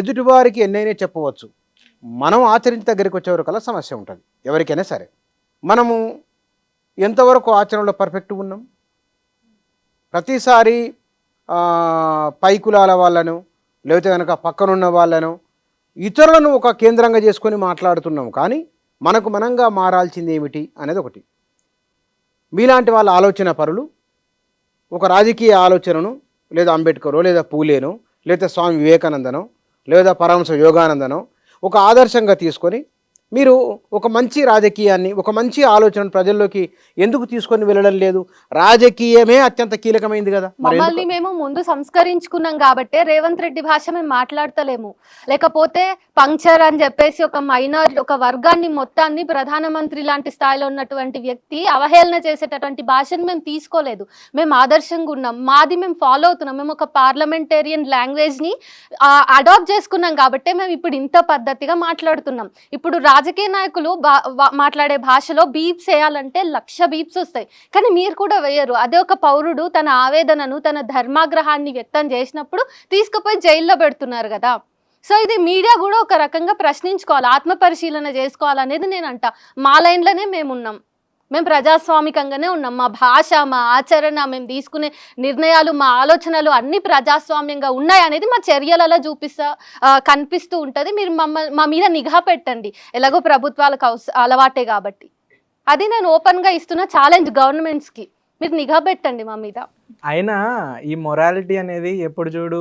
ఎదుటివారికి ఎన్నైనా చెప్పవచ్చు, మనం ఆచరించి దగ్గరికి వచ్చేవరకల్లా సమస్య ఉంటుంది ఎవరికైనా సరే. మనము ఎంతవరకు ఆచరణలో పర్ఫెక్ట్ ఉన్నాం? ప్రతిసారి పై కులాల వాళ్ళను లేకపోతే కనుక పక్కనున్న వాళ్ళను ఇతరులను ఒక కేంద్రంగా చేసుకొని మాట్లాడుతున్నాం, కానీ మనకు మనంగా మారాల్సింది ఏమిటి అనేది ఒకటి. మీలాంటి వాళ్ళ ఆలోచన పరులు ఒక రాజకీయ ఆలోచనను లేదా అంబేద్కరో లేదా పూలేనో లేదా స్వామి వివేకానందనో లేదా పరమహంస యోగానందనో ఒక ఆదర్శంగా తీసుకొని మీరు ఒక మంచి రాజకీయాన్ని, ఒక మంచి ఆలోచనను ప్రజల్లోకి ఎందుకు తీసుకొని వెళ్ళడం లేదు? రాజకీయమే అత్యంత కీలకమైంది కదా. మమ్మల్ని మేము ముందు సంస్కరించుకున్నాం కాబట్టే రేవంత్ రెడ్డి భాష మేము మాట్లాడతలేము. లేకపోతే పంక్చర్ అని చెప్పేసి ఒక మైనార్ ఒక వర్గాన్ని మొత్తాన్ని ప్రధానమంత్రి లాంటి స్థాయిలో ఉన్నటువంటి వ్యక్తి అవహేళన చేసేటటువంటి భాషను మేము తీసుకోలేదు. మేము ఆదర్శంగా ఉన్నాం, మాది మేము ఫాలో అవుతున్నాం. మేము ఒక పార్లమెంటేరియన్ లాంగ్వేజ్ని అడాప్ట్ చేసుకున్నాం కాబట్టే మేము ఇప్పుడు ఇంత పద్ధతిగా మాట్లాడుతున్నాం. ఇప్పుడు రాజకీయ నాయకులు మాట్లాడే భాషలో బీప్స్ వేయాలంటే 1,00,000 బీప్స్ వస్తాయి, కానీ మీరు కూడా వేయరు. అదే ఒక పౌరుడు తన ఆవేదనను తన ధర్మాగ్రహాన్ని వ్యక్తం చేసినప్పుడు తీసుకుపోయి జైల్లో పెడుతున్నారు కదా. సో ఇది మీడియా కూడా ఒక రకంగా ప్రశ్నించుకోవాలి, ఆత్మ పరిశీలన చేసుకోవాలనేది నేను అంట. మా లైన్లోనే మేమున్నాం, మేము ప్రజాస్వామికంగానే ఉన్నాం. మా భాష, మా ఆచరణ, మేము తీసుకునే నిర్ణయాలు, మా ఆలోచనలు అన్ని ప్రజాస్వామ్యంగా ఉన్నాయి అనేది మా చర్యలలో కనిపిస్తూ ఉంటుంది. మీరు మా మీద నిఘా పెట్టండి, ఎలాగో ప్రభుత్వాలకు అలవాటే కాబట్టి. అది నేను ఓపెన్గా ఇస్తున్న ఛాలెంజ్ గవర్నమెంట్స్కి, మీరు నిఘా పెట్టండి మా మీద. అయినా ఈ మొరాలిటీ అనేది ఎప్పుడు చూడు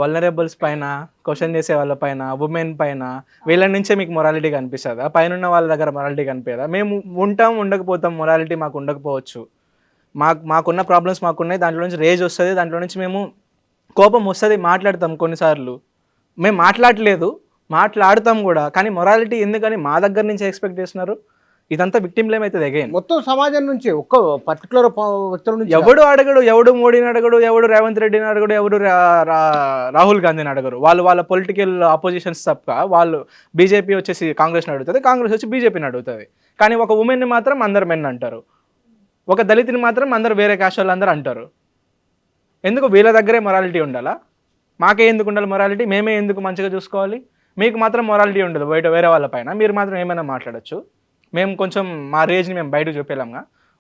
వల్నరబుల్స్ పైన, క్వశ్చన్ చేసే వాళ్ళ పైన, ఉమెన్ పైన, వీళ్ళ నుంచే మీకు మొరాలిటీ కనిపిస్తుందా? పైన ఉన్న వాళ్ళ దగ్గర మొరాలిటీ కనిపించదా? మేము ఉంటాం, ఉండకపోతాం, మొరాలిటీ మాకు ఉండకపోవచ్చు. మాకున్న ప్రాబ్లమ్స్ మాకున్నాయి, దాంట్లో నుంచి రేజ్ వస్తుంది, దాంట్లో నుంచి మేము కోపం వస్తుంది, మాట్లాడతాం. కొన్నిసార్లు మేము మాట్లాడలేదు, మాట్లాడతాం కూడా, కానీ మొరాలిటీ ఎందుకని మా దగ్గర నుంచి ఎక్స్పెక్ట్ చేస్తున్నారు? ఇదంతా విక్టిమ్ బ్లేమ్ అవుతుంది. అగైన్ మొత్తం సమాజం నుంచి ఒక్క పర్టికులర్ వ్యక్తుల నుంచి ఎవడు అడగడు, ఎవడు మోడీని అడగడు, ఎవడు రేవంత్ రెడ్డిని అడగడు, ఎవడు రాహుల్ గాంధీని అడగరు. వాళ్ళ పొలిటికల్ అపోజిషన్స్ తప్ప వాళ్ళు బీజేపీ వచ్చేసి కాంగ్రెస్ని అడుగుతుంది, కాంగ్రెస్ వచ్చి బీజేపీని అడుగుతుంది. కానీ ఒక ఉమెన్ని మాత్రం అందరు మెన్ అంటారు, ఒక దళితుని మాత్రం అందరు వేరే కాస్ట్ వాళ్ళు అందరూ అంటారు. ఎందుకు వీళ్ళ దగ్గరే మొరాలిటీ ఉండాలా? మాకే ఎందుకు ఉండాలి మొరాలిటీ? మేమే ఎందుకు మంచిగా చూసుకోవాలి? మీకు మాత్రం మొరాలిటీ ఉండదు వేరే వాళ్ళ పైన, మీరు మాత్రం ఏమైనా మాట్లాడచ్చు. మేము కొంచెం మా రేంజ్ని మేము బయటకు చూపేలాంగా,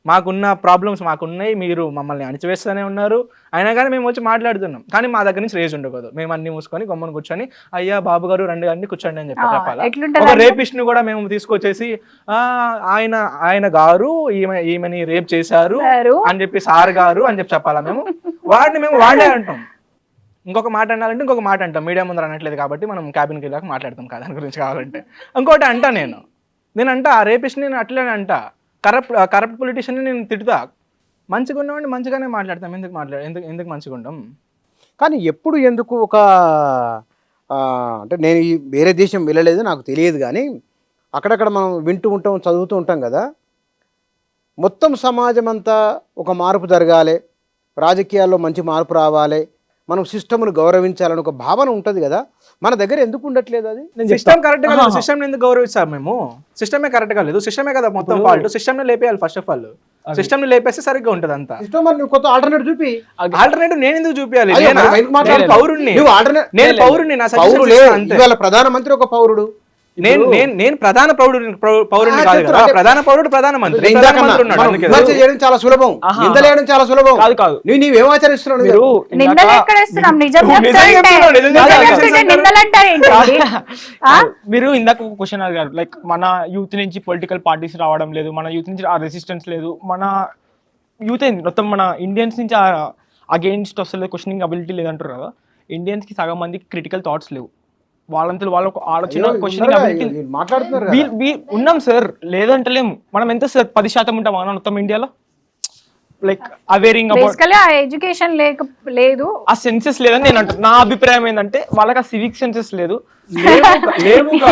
మాకున్న ప్రాబ్లమ్స్ మాకున్నాయి, మీరు మమ్మల్ని అణిచివేస్తూనే ఉన్నారు, అయినా కానీ మేము వచ్చి మాట్లాడుతున్నాం. కానీ మా దగ్గర నుంచి రేజ్ ఉండకూడదు. మేము అన్ని మూసుకొని గమ్మును కూర్చొని అయ్యా బాబు గారు రండి అన్ని కూర్చోండి అని చెప్పి చెప్పాలి. ఒక రేపిస్ట్ని కూడా మేము తీసుకొచ్చేసి ఆయన గారు ఈమెని రేప్ చేశారు అని చెప్పి సార్ గారు అని చెప్పి చెప్పాలా? మేము వాడే అంటాం. ఇంకొక మాట అనాలంటే ఇంకొక మాట అంటాం. మీడియా ముందర అనట్లేదు కాబట్టి మనం క్యాబిన్కి వెళ్ళాక మాట్లాడతాం కదా దాని గురించి. కావాలంటే ఇంకోటి అంటా, నేను అంటా ఆ రేపిస్ట్, నేను అట్లనే అంటా. కరప్ట్ పొలిటీషియన్ని నేను తిట్టుతా. మంచిగా ఉన్నవాడిని మంచిగానే మాట్లాడతాం. ఎందుకు మంచిగా ఉండం? కానీ ఎప్పుడు ఎందుకు ఒక అంటే నేను ఈ వేరే దేశం వెళ్ళలేదు, నాకు తెలియదు, కానీ అక్కడక్కడ మనం వింటూ ఉంటాం, చదువుతూ ఉంటాం కదా, మొత్తం సమాజం అంతా ఒక మార్పు జరగాలి, రాజకీయాల్లో మంచి మార్పు రావాలి, మనం సిస్టమ్ను గౌరవించాలని ఒక భావన ఉంటుంది కదా, మన దగ్గర ఎందుకు ఉండట్లేదు? అది సిస్టమ్ కరెక్ట్ గా లేదు. సిస్టమ్ ఎందుకు గౌరవిస్తాం మేము? సిస్టమే కరెక్ట్ గా లేదు, సిస్టమే కదా మొత్తం ఫాల్ట్. సిస్టమ్ ని లేపేయాలి ఫస్ట్ ఆఫ్ ఆల్. సిస్టమ్ ని లేపేస్తే సరిగ్గా ఉంటుంది అంతా. కొత్త ఆల్టర్నేటివ్ చూపి. ఆల్టర్నేటివ్ నేను ఎందుకు చూపించాలి? పౌరుణ్ణి, నేను పౌరుణ్ణి. నా ఇవాళ ప్రధానమంత్రి ఒక పౌరుడు, నేను ప్రధాన పౌరుడిని కాదు కదా. ప్రధాన పౌరుడు ప్రధానమంత్రి చేయడం చాలా సులభం, నిందలేయడం చాలా సులభం కాదు. నీవేం ఆచరిస్తున్నావు? మీరు ఇందాక ఒక క్వశ్చన్ అడిగారు, లైక్ మన యూత్ నుంచి పొలిటికల్ పార్టీస్ రావడం లేదు, మన యూత్ నుంచి ఆ రెసిస్టెన్స్ లేదు, మన యూత్ మొత్తం మన ఇండియన్స్ నుంచి అగెయిన్స్ట్ వస్తలేదు, క్వశ్చనింగ్ అబిలిటీ లేదంటారు కదా. ఇండియన్స్ కి సగం మందికి క్రిటికల్ థాట్స్ లేవు. వాళ్ళంతా వాళ్ళకు ఆలోచన క్వశ్చనింగ్ అబిలిటీ ఉన్నాం సార్, లేదంటలేము. మనం ఎంత సార్ 10% ఉంటాం మన మొత్తం ఇండియాలో. లైక్ అవేరింగ్ ఎడ్యుకేషన్ లేదు, ఆ సెన్సెస్ లేదని నేను అంటాను. నా అభిప్రాయం ఏంటంటే వాళ్ళకి ఆ సివిక్ సెన్సెస్ లేదు.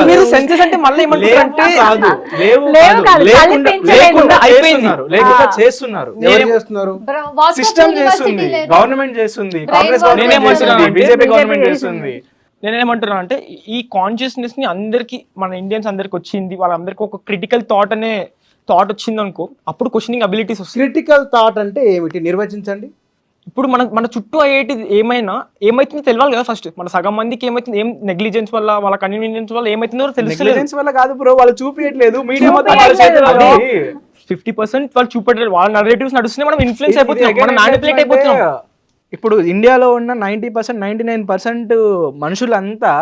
మీరు సెన్సెస్ అంటే మళ్ళీ సిస్టమ్ చేస్తుంది, గవర్నమెంట్ చేస్తుంది, కాంగ్రెస్ బీజేపీ గవర్నమెంట్ చేస్తుంది. నేనేమంటున్నా అంటే ఈ కాన్షియస్నెస్ ని అందరికి, మన ఇండియన్స్ అందరికి వచ్చింది, వాళ్ళందరికీ ఒక క్రిటికల్ థాట్ అనే థాట్ వచ్చింది అనుకో, అప్పుడు క్వశ్చనింగ్ అబిలిటీస్ వస్తాయి. క్రిటికల్ థాట్ అంటే ఏమిటి నిర్వచించండి. ఇప్పుడు మన చుట్టూ అయ్యేటి ఏమైతుందో తెలియాలి కదా ఫస్ట్. మన సగం మందికి ఏమైతుంది, ఏం నెగ్లిజెన్స్ వల్ల, వాళ్ళ కన్వీనియన్స్ వల్ల ఏమైతుందో తెలుస్తలేదు. నెగ్లిజెన్స్ వల్ల కాదు బ్రో, వాళ్ళు చూపించట్లేదు, మీడియా మొత్తం వాళ్ళ చూపియట్లేదు. చేతిలో ఉంది. 50% వాళ్ళు చూపెట్టారు, వాళ్ళ నరేటివ్స్ నడుస్తున్నాయి, మనం ఇన్ఫ్లుయెన్స్ అయిపోతున్నాం, మనం మ్యానిపులేట్ అయిపోతున్నాం. ఇప్పుడు ఇండియాలో ఉన్న 90% 99% మనుషులంతా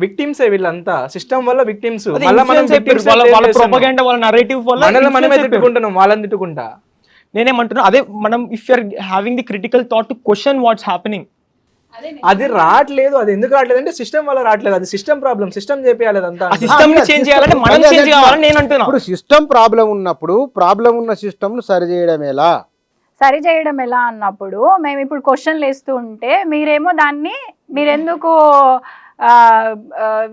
విక్టిమ్సే వీళ్ళంతా, సిస్టమ్ వల్ల విక్టిమ్స్. వాళ్ళ ప్రొపగండా, వాళ్ళ నరేటివ్ వల్ల మనమే తిట్టుకుంటున్నాం, వాళ్ళని తిట్టుకుంటా. నేనేమంటున్నా, అదే మనం if you're having the critical thought to question what's happening, అది రావట్లేదు. అది ఎందుకు రావట్లేదు అంటే సిస్టమ్ వల్ల రావట్లేదు. అది సిస్టమ్ ప్రాబ్లం, సిస్టమ్ చేపియాలి అదంతా. ఆ సిస్టమ్ ని చేంజ్ చేయాలంటే మనం చేంజ్ కావాలని నేను అంటున్నా. ఇప్పుడు సిస్టమ్ ప్రాబ్లం ఉన్నప్పుడు ప్రాబ్లం ఉన్న సిస్టమ్ ను సరి చేయడం ఎలా? సరి చేయడం ఎలా అన్నప్పుడు మేము ఇప్పుడు క్వశ్చన్లు వేస్తూ ఉంటే మీరేమో దాన్ని మీరెందుకు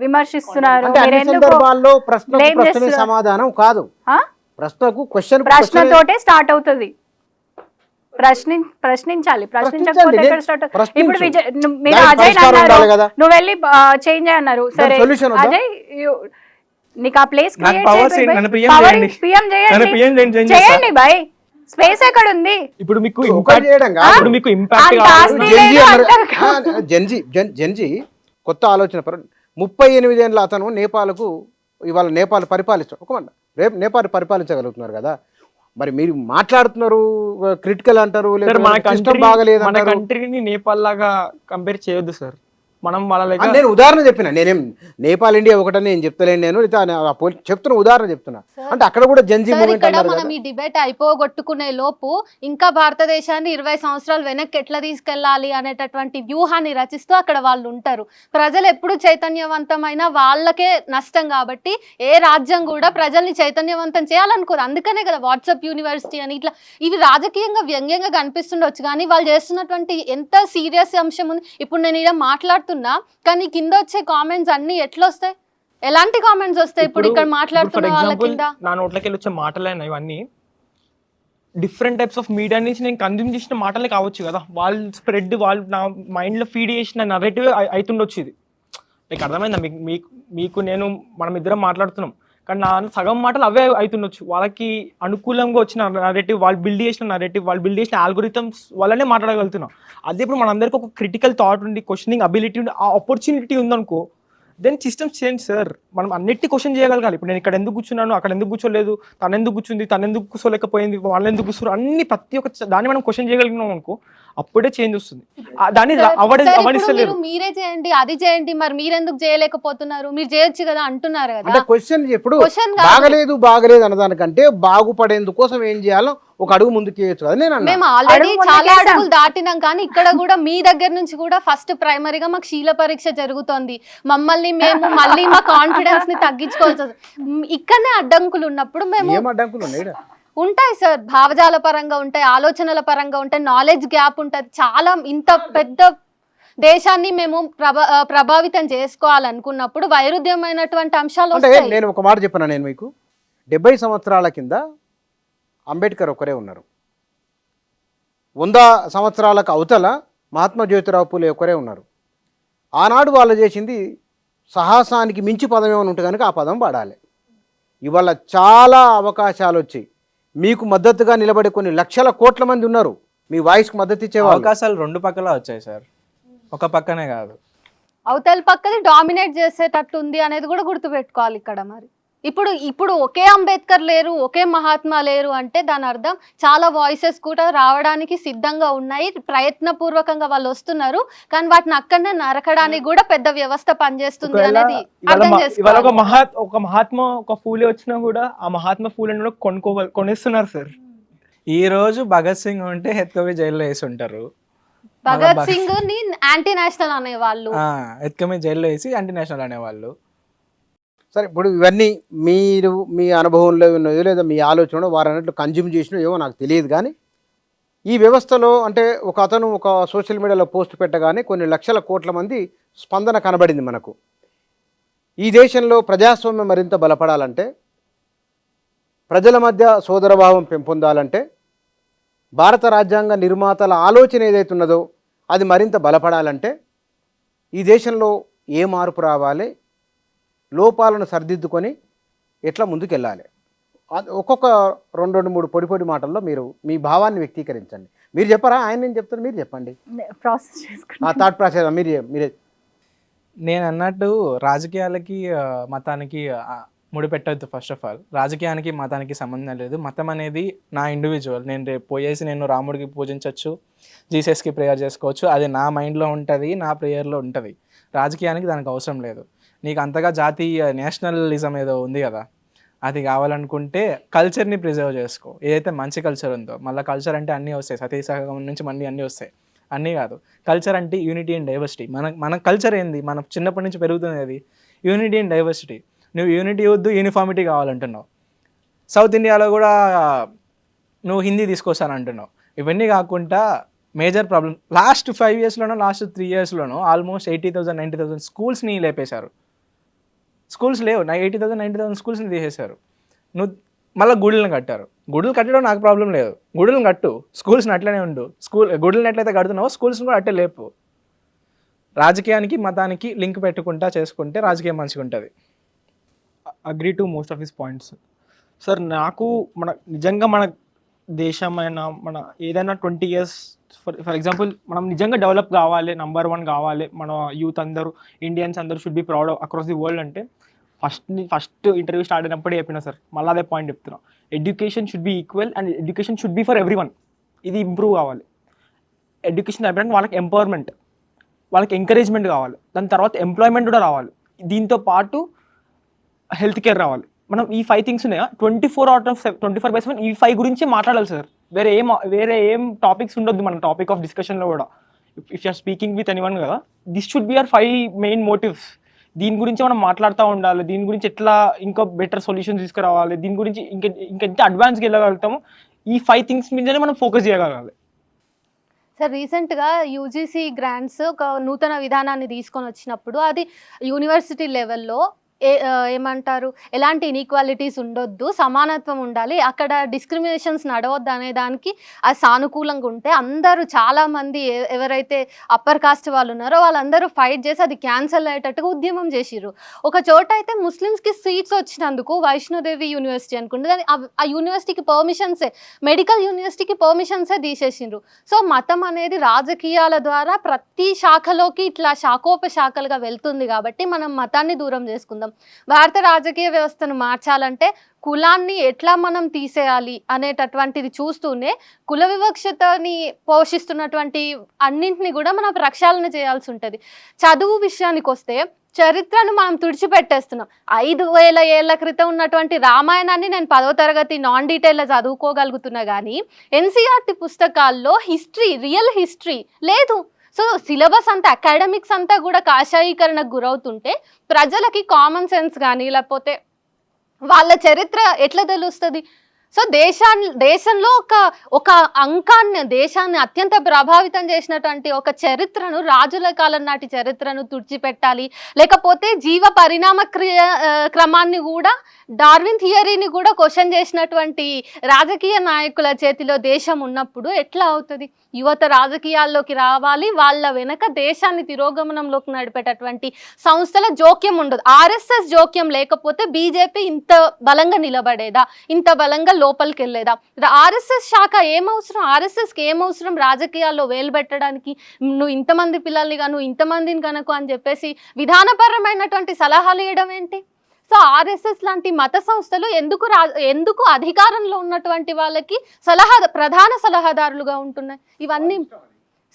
విమర్శిస్తున్నారు, అంటే అన్ని మీరెందుకు సందర్భాల్లో ప్రశ్నకు blame ప్రశ్నే చేస్తున్నారు? సమాధానం కాదు. ఆ? ప్రశ్నకు క్వశ్చన్ ప్రశ్నతోటే స్టార్ట్ అవుతుంది. ప్రశ్నించాలి, ప్రశ్నించకపోతే ప్రశ్నించండి. ఎక్కడ స్టార్ట్? ప్రశ్నించు. ఇప్పుడు మీరు దానికి అజయ్ పరిష్కారం అన్నారు, ఉండాలి కదా. నువ్వు వెళ్ళి చేంజ్ అన్నారు, సరే solution ఉందా? అజయ్ నీకు ఆ ప్లేస్ నాకు powers ఏంటి? నన్ను PM చేయండి. నన్ను PM చేయండి, చేయండి బై, స్పేస్ ఎక్కడ ఉంది? ఇప్పుడు మీకు ఒకటి impact- చేయడం కాదు. ఇప్పుడు మీకు ఇంపాక్ట్ అంత ఆస్తి లేదు అంటారు. జెన్జీ కొత్త ఆలోచన 38 ఏళ్ళ అతను నేపాల్కు ఇవాళ నేపాల్ పరిపాలిస్తాడు. ఒక మాట, రేపు నేపాల్ పరిపాలించగలుగుతున్నారు కదా. మరి మీరు మాట్లాడుతున్నారు క్రిటికల్ అంటారు, సిస్టమ్ బాగలేదు మన అంటారు. కంట్రీని నేపాల్ లాగా కంపేర్ చేయొద్దు సార్. మనం వాళ్ళ ఆ, నేను ఉదాహరణ చెప్పిన, నేనేం నేపాల్ ఇండియా ఒకటని నేను చెప్తలేను, నేను చెప్తున్న ఉదాహరణ చెప్తున్నా. అంటే అక్కడ కూడా జెన్జీ సార్, మూమెంట్ ఇక్కడ అన్నారు మనం కదా. ఈ డిబేట్ అయిపోగొట్టుకునే లోపు ఇంకా భారతదేశాన్ని 20 సంవత్సరాలు వెనక్కి ఎట్లా తీసుకెళ్లాలి అనేటటువంటి వ్యూహాన్ని రచిస్తూ అక్కడ వాళ్ళు ఉంటారు. ప్రజలు ఎప్పుడు చైతన్యవంతమైన వాళ్ళకే నష్టం కాబట్టి ఏ రాజ్యం కూడా ప్రజల్ని చైతన్యవంతం చేయాలనుకోరు. అందుకనే కదా వాట్సాప్ యూనివర్సిటీ అని ఇట్లా ఇవి రాజకీయంగా వ్యంగ్యంగా కనిపిస్తుండొచ్చు, కానీ వాళ్ళు చేస్తున్నటువంటి ఎంత సీరియస్ అంశం ఉంది. ఇప్పుడు నేను ఇలా మాట్లాడుతున్నా, కానీ కింద వచ్చే కామెంట్స్ అన్ని ఎట్లా వస్తాయి, ఎలాంటి కామెంట్స్ వస్తాయి? ఇప్పుడు ఇక్కడ ఫర్ మాట్లాడుతున్న వాళ్ళ ఎగ్జాంపుల్ కింద నా నోట్లకి వెళ్ళి వచ్చే మాటలైనా ఇవన్నీ డిఫరెంట్ టైప్స్ ఆఫ్ మీడియా నుంచి నేను కన్జ్యూమ్ చేసిన మాటలే కావచ్చు కదా. వాళ్ళు స్ప్రెడ్, వాళ్ళు నా మైండ్లో ఫీడ్ చేసిన నరేటివ్ అవుతుండొచ్చు. ఇది మీకు అర్థమైందా? మీకు నేను మనం ఇద్దరం మాట్లాడుతున్నాం, కానీ నా సగం మాటలు అవే అవుతుండొచ్చు. వాళ్ళకి అనుకూలంగా వచ్చిన నరేటివ్, వాళ్ళు బిల్డ్ చేసిన నరేటివ్, వాళ్ళు బిల్డ్ చేసిన ఆల్గోరిథమ్స్ వల్లనే మాట్లాడగలుగుతున్నాం. అదే ఇప్పుడు మనందరికీ ఒక క్రిటికల్ థాట్ ఉండి, క్వశ్చనింగ్ అబిలిటీ ఉండి, ఆ ఆపర్చునిటీ ఉందనుకో, దెన్ సిస్టమ్ చేంజ్ సార్. మనం అన్నిటి క్వశ్చన్ చేయగలగాలి. ఇప్పుడు నేను ఇక్కడ ఎందుకు కూర్చున్నాను, అక్కడ ఎందుకు కూర్చోలేదు, తను ఎందుకు కూర్చుంది, తను ఎందుకు కూర్చోలేకపోయింది, వాళ్ళు ఎందుకు కూర్చోరు, అన్ని ప్రతి ఒక్క దాన్ని మనం క్వశ్చన్ చేయగలిగినాం అనుకో, అప్పుడే చేంజ్ వస్తుంది. దాన్ని సార్, ఇప్పుడు అవడిస్తలేరు. మీరు మీరే చేయండి, అది చేయండి, మరి మీరెందుకు చేయలేకపోతున్నారు, మీరు చేయొచ్చు కదా అంటున్నారు అంటే కదా. క్వశ్చన్ ఎప్పుడు Question కాదు. బాగలేదు అన్నదానికంటే బాగుపడేందుకోసం ఏం చేయాలో ఒక అడుగు ముందుకు వేయచ్చు కదా. నేను అన్నా మేము ఆల్రెడీ అడుగు ముందుకు చాలా వేసాం. అడుగులు దాటినాం, కానీ ఇక్కడ కూడా మీ దగ్గర నుంచి కూడా ఫస్ట్ ప్రైమరీగా మాకు శీల పరీక్ష జరుగుతోంది. మమ్మల్ని మేము మళ్ళీ మా కాన్ఫిడెన్స్ ని తగ్గించుకోవాల్సి వస్తుంది. ఇక్కడనే అడ్డంకులు ఉన్నప్పుడు మేము ఏం అడ్డంకులు ఉన్నాయి ఈడ? ఉంటాయి సార్, భావజాల పరంగా ఉంటాయి, ఆలోచనల పరంగా ఉంటాయి, నాలెడ్జ్ గ్యాప్ ఉంటుంది. చాలా ఇంత పెద్ద దేశాన్ని మేము ప్రభావితం చేసుకోవాలనుకున్నప్పుడు వైరుధ్యమైనటువంటి అంశాలు అంటే వస్తాయి. నేను ఒక మాట చెప్పిన, నేను మీకు 70 సంవత్సరాల కింద అంబేద్కర్ ఒకరే ఉన్నారు, 100 సంవత్సరాలకు అవతల మహాత్మా జ్యోతిరావు పూలే ఒకరే ఉన్నారు. ఆనాడు వాళ్ళు చేసింది సాహసానికి మించి పదం ఏమైనా ఉంటే కనుక ఆ పదం వాడాలి. ఇవాళ చాలా అవకాశాలు వచ్చి మీకు మద్దతుగా నిలబడే కొన్ని లక్షల కోట్ల మంది ఉన్నారు, మీ వాయిస్కి మద్దతు ఇచ్చేవాళ్ళు. అవకాశాలు రెండు పక్కల వచ్చాయి సార్, ఒక పక్కనే కాదు. అవతల పక్కది డామినేట్ చేసేటట్టు ఉంది అనేది కూడా గుర్తుపెట్టుకోవాలి ఇక్కడ. మరి ఇప్పుడు ఒకే అంబేద్కర్ లేరు, ఒకే మహాత్మా లేరు అంటే దాని అర్థం చాలా వాయిసెస్ కూడా రావడానికి సిద్ధంగా ఉన్నాయి, ప్రయత్నపూర్వకంగా వాళ్ళు వస్తున్నారు, కానీ వాటిని అక్కడనే నరకడానికి కూడా పెద్ద వ్యవస్థ పనిచేస్తుంది అనేది అర్థం చేసుకోవాలి. ఒక మహాత్మా, ఒక ఫూలే వచ్చినా కూడా ఆ మహాత్మా ఫూలేని కూడా కొనేస్తున్నారు సార్. ఈ రోజు భగత్ సింగ్ ఉంటే ఎత్తుకవి జైల్లో వేసి ఉంటారు. భగత్ సింగ్ ని యాంటీ నేషనల్ అనేవాళ్ళు, ఎత్తుకమి జైల్లో వేసి యాంటీ నేషనల్ అనేవాళ్ళు. సరే, ఇప్పుడు ఇవన్నీ మీరు మీ అనుభవంలో ఉన్నది లేదా మీ ఆలోచన వారు అన్నట్లు కన్జ్యూమ్ చేసినా ఏమో నాకు తెలియదు, కానీ ఈ వ్యవస్థలో అంటే ఒక అతను ఒక సోషల్ మీడియాలో పోస్ట్ పెట్టగానే కొన్ని లక్షల కోట్ల మంది స్పందన కనబడింది మనకు. ఈ దేశంలో ప్రజాస్వామ్యం మరింత బలపడాలంటే, ప్రజల మధ్య సోదరభావం పెంపొందాలంటే, భారత రాజ్యాంగ నిర్మాతల ఆలోచన ఏదైతే ఉన్నదో అది మరింత బలపడాలంటే ఈ దేశంలో ఏ మార్పు రావాలి, లోపాలను సరిదిద్దుకొని ఎట్లా ముందుకెళ్ళాలి, ఒక్కొక్క 2-3 పొడి మాటల్లో మీరు మీ భావాన్ని వ్యక్తీకరించండి. మీరు చెప్పరా, ఆయన నేను చెప్తాను, మీరు చెప్పండి ప్రాసెస్ ఆ చేసుకుంటాం. థాట్ ప్రాసెస్ మీరే నేను అన్నట్టు రాజకీయాలకి మతానికి ముడిపెట్టద్దు. ఫస్ట్ ఆఫ్ ఆల్ రాజకీయానికి మతానికి సంబంధం లేదు. మతం అనేది నా ఇండివిజువల్. నేను రేపు పోయేసి నేను రాముడికి పూజించవచ్చు, జీసస్కి ప్రేయర్ చేసుకోవచ్చు, అది నా మైండ్లో ఉంటుంది, నా ప్రేయర్లో ఉంటుంది. రాజకీయానికి దానికి అవసరం లేదు. నీకు అంతగా జాతీయ నేషనలిజం ఏదో ఉంది కదా, అది కావాలనుకుంటే కల్చర్ని ప్రిజర్వ్ చేసుకో. ఏదైతే మంచి కల్చర్ ఉందో, మళ్ళీ కల్చర్ అంటే అన్నీ వస్తాయి, సతీసహగమం నుంచి మళ్ళీ అన్నీ వస్తాయి. అన్నీ కాదు, కల్చర్ అంటే యూనిటీ అండ్ డైవర్సిటీ. మన కల్చర్ ఏంది, మనం చిన్నప్పటి నుంచి పెరుగుతుంది అది యూనిటీ అండ్ డైవర్సిటీ. నువ్వు యూనిటీ వద్దు, యూనిఫార్మిటీ కావాలంటున్నావు. సౌత్ ఇండియాలో కూడా నువ్వు హిందీ తీసుకొస్తాను అంటున్నావు. ఇవన్నీ కాకుండా మేజర్ ప్రాబ్లం లాస్ట్ 5 yearsలోనో లాస్ట్ 3 yearsలోనో ఆల్మోస్ట్ 80,000 90,000 స్కూల్స్ని లేపేశారు. స్కూల్స్ లేవు, 80,000 90,000 స్కూల్స్ని తీసేశారు. నువ్వు మళ్ళీ గుడులను కట్టారు. గుడులు కట్టడం నాకు ప్రాబ్లం లేదు, గుడులను కట్టు, స్కూల్స్ని అట్లనే ఉండు. గుడులను ఎట్లయితే కడుతున్నావో స్కూల్స్ని కూడా అట్టే లేపు. రాజకీయానికి మతానికి లింక్ పెట్టుకుంటా చేసుకుంటే రాజకీయం మంచిగా ఉంటుంది. Agree to most of his points. Sir నాకు నిజంగా మన దేశమైన మన ఏదైనా 20 years ఫర్ ఎగ్జాంపుల్ మనం నిజంగా డెవలప్ కావాలి, నంబర్ 1 కావాలి, మన యూత్ అందరూ ఇండియన్స్ అందరూ should be proud across the world అంటే ఫస్ట్ ఇంటర్వ్యూ స్టార్ట్ అయినప్పుడే చెప్పిన సార్, మళ్ళీ అదే పాయింట్ చెప్తున్నా. Education should be equal and education should be for everyone. ఇది ఇంప్రూవ్ కావాలి. ఎడ్యుకేషన్ అయిపోయినాక వాళ్ళకి ఎంపవర్మెంట్, వాళ్ళకి ఎంకరేజ్మెంట్ కావాలి, దాని తర్వాత ఎంప్లాయ్మెంట్ కూడా రావాలి, దీంతో పాటు హెల్త్ కేర్ రావాలి. మనం ఈ 5 things ఉన్నాయా, 24/7 ఈ 5 గురించి మాట్లాడాలి సార్. వేరే ఏం టాపిక్స్ ఉండొద్దు మన టాపిక్ ఆఫ్ డిస్కషన్లో కూడా. If you're speaking with anyone కదా, this should be our 5 main motives. దీని గురించి మనం మాట్లాడుతూ ఉండాలి, దీని గురించి ఎట్లా ఇంకా బెటర్ సొల్యూషన్స్ తీసుకురావాలి, దీని గురించి ఇంకెంత అడ్వాన్స్గా వెళ్ళగలుగుతాము, ఈ 5 things మీదనే మనం ఫోకస్ చేయగలగాలి. సార్ రీసెంట్గా యూజీసీ గ్రాంట్స్ ఒక నూతన విధానాన్ని తీసుకొని వచ్చినప్పుడు అది యూనివర్సిటీ లెవెల్లో ఏమంటారు, ఎలాంటి ఇన్ఈక్వాలిటీస్ ఉండొద్దు, సమానత్వం ఉండాలి, అక్కడ డిస్క్రిమినేషన్స్ నడవద్దు అనే దానికి అది సానుకూలంగా ఉంటే అందరూ చాలామంది ఎవరైతే అప్పర్ కాస్ట్ వాళ్ళు ఉన్నారో వాళ్ళందరూ ఫైట్ చేసి అది క్యాన్సల్ అయ్యేటట్టుగా ఉద్యమం చేసిర్రు. ఒక చోట అయితే ముస్లిమ్స్కి సీట్స్ వచ్చినందుకు వైష్ణోదేవి యూనివర్సిటీ అనుకుంటే ఆ యూనివర్సిటీకి పర్మిషన్సే, మెడికల్ యూనివర్సిటీకి పర్మిషన్సే తీసేసిండ్రు. సో మతం అనేది రాజకీయాల ద్వారా ప్రతి శాఖలోకి ఇట్లా శాఖోపశాఖలుగా వెళ్తుంది కాబట్టి మనం మతాన్ని దూరం చేసుకుందాం. భారత రాజకీయ వ్యవస్థను మార్చాలంటే కులాన్ని ఎట్లా మనం తీసేయాలి అనేటటువంటిది చూస్తూనే కుల వివక్షతని పోషిస్తున్నటువంటి అన్నింటినీ కూడా మనం ప్రక్షాళన చేయాల్సి ఉంటుంది. చదువు విషయానికి వస్తే చరిత్రను మనం తుడిచిపెట్టేస్తున్నాం. 5,000 ఏళ్ల క్రితం ఉన్నటువంటి రామాయణాన్ని నేను 10వ తరగతి నాన్ డీటెయిల్లో చదువుకోగలుగుతున్నా, కానీ ఎన్సీఆర్టీ పుస్తకాల్లో రియల్ హిస్టరీ లేదు. సో సిలబస్ అంతా అకాడమిక్స్ అంతా కూడా కాషాయీకరణకు గురవుతుంటే ప్రజలకి కామన్ సెన్స్ కానీ లేకపోతే వాళ్ళ చరిత్ర ఎట్లా తెలుస్తుంది? సో దేశంలో ఒక అంకాన్ని, దేశాన్ని అత్యంత ప్రభావితం చేసినటువంటి ఒక చరిత్రను, రాజుల కాలం నాటి చరిత్రను తుడిచిపెట్టాలి. లేకపోతే జీవ పరిణామ క్రమాన్ని కూడా, డార్విన్ థియరీని కూడా క్వశ్చన్ చేసినటువంటి రాజకీయ నాయకుల చేతిలో దేశం ఉన్నప్పుడు ఎట్లా అవుతుంది? యువత రాజకీయాల్లోకి రావాలి, వాళ్ళ వెనక దేశాన్ని తిరోగమనంలోకి నడిపేటటువంటి సంస్థల జోక్యం ఉండదు. ఆర్ఎస్ఎస్ జోక్యం లేకపోతే బీజేపీ ఇంత బలంగా నిలబడేదా, ఇంత బలంగా లోపలికి వెళ్ళేదా? ఆర్ఎస్ఎస్ శాఖ ఏమవసరం, ఆర్ఎస్ఎస్కి ఏమవసరం రాజకీయాల్లో వేలు పెట్టడానికి? నువ్వు ఇంతమంది పిల్లల్ని నువ్వు ఇంతమందిని కనుక అని చెప్పేసి విధానపరమైనటువంటి సలహాలు ఇవ్వడం ఏంటి? సో ఆర్ఎస్ఎస్ లాంటి మత సంస్థలు ఎందుకు అధికారంలో ఉన్నటువంటి వాళ్ళకి ప్రధాన సలహాదారులుగా ఉంటున్నాయి? ఇవన్నీ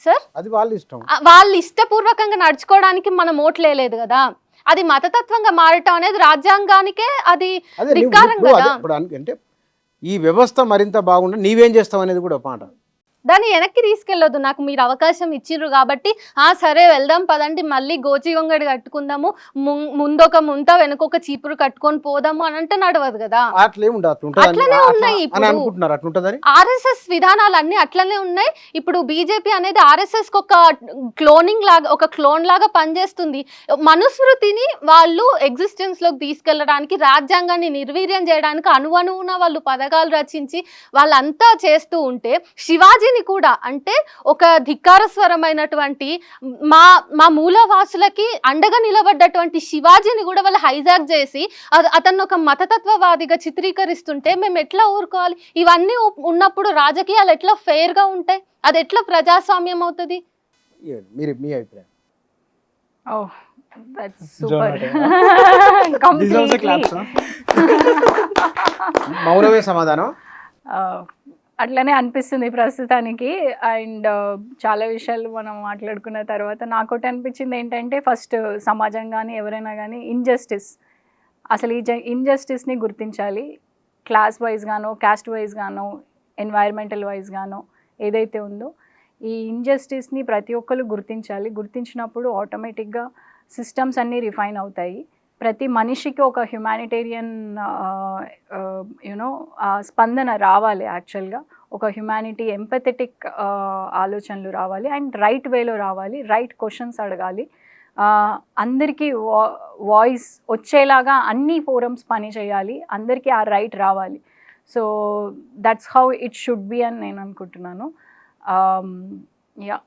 సార్ అది వాళ్ళ ఇష్టం, వాళ్ళు ఇష్టపూర్వకంగా నడుచుకోవడానికి మనం ఓట్లేదు కదా. అది మతతత్వంగా మారటం అనేది రాజ్యాంగానికే అది ధిక్కారం కదా. అంటే ఈ వ్యవస్థ మరింత బాగుంటే నీవేం చేస్తావు అనేది కూడా పాట. దాన్ని వెనక్కి తీసుకెళ్ళొద్దు. నాకు మీరు అవకాశం ఇచ్చిర్రు కాబట్టి సరే వెళ్దాం పదండి, మళ్ళీ గోచి వంగడి కట్టుకుందాము, ముందొక ముంత వెనకొక చీపురు కట్టుకొని పోదాము అని అంటే నడవదు కదా. అట్లనే ఉన్నాయి ఇప్పుడు ఆర్ఎస్ఎస్ విధానాలు అన్ని అట్లనే ఉన్నాయి. ఇప్పుడు బీజేపీ అనేది ఆర్ఎస్ఎస్ ఒక క్లోన్ లాగా పనిచేస్తుంది. మనుస్మృతిని వాళ్ళు ఎగ్జిస్టెన్స్ లోకి తీసుకెళ్లడానికి, రాజ్యాంగాన్ని నిర్వీర్యం చేయడానికి అణువణువున వాళ్ళు పథకాలు రచించి వాళ్ళంతా చేస్తూ ఉంటే, శివాజీ శివాజీని కూడా, అంటే ఒక ధిక్కారస్వరమైనటువంటి మా మా మూలవాసులకి అండగా నిలబడ్డటువంటి శివాజీని కూడా వాళ్ళు హైజాక్ చేసి అతన్ని ఒక మతతత్వవాదిగా చిత్రీకరిస్తుంటే మేము ఎట్లా ఊరుకోవాలి? ఇవన్నీ ఉన్నప్పుడు రాజకీయాలు ఎట్లా ఫెయిర్ గా ఉంటాయి? అది ఎట్లా ప్రజాస్వామ్యం అవుతుంది? మీరు మీ అభిప్రాయం? Oh that's super. మౌనమే సమాధానం. అట్లనే అనిపిస్తుంది ప్రస్తుతానికి. అండ్ చాలా విషయాలు మనం మాట్లాడుకున్న తర్వాత నాకు ఒకటి అనిపించింది ఏంటంటే, ఫస్ట్ సమాజం కానీ ఎవరైనా కానీ ఇంజస్టిస్, అసలు ఈ ఇంజస్టిస్ని గుర్తించాలి. క్లాస్ వైజ్ గానో, క్యాస్ట్ వైజ్ గానో, ఎన్వైర్మెంటల్ వైజ్ గానో ఏదైతే ఉందో ఈ ఇంజస్టిస్ని ప్రతి ఒక్కరు గుర్తించాలి. గుర్తించినప్పుడు ఆటోమేటిక్గా సిస్టమ్స్ అన్నీ రిఫైన్ అవుతాయి. ప్రతి మనిషికి ఒక హ్యుమానిటేరియన్ స్పందన రావాలి. యాక్చువల్గా ఒక హ్యుమానిటీ, ఎంపథెటిక్ ఆలోచనలు రావాలి అండ్ రైట్ వేలో రావాలి. రైట్ క్వశ్చన్స్ అడగాలి. అందరికీ వాయిస్ వచ్చేలాగా అన్ని ఫోరమ్స్ పని చేయాలి. అందరికీ ఆ రైట్ రావాలి. So that's how it should be అని నేను అనుకుంటున్నాను. యా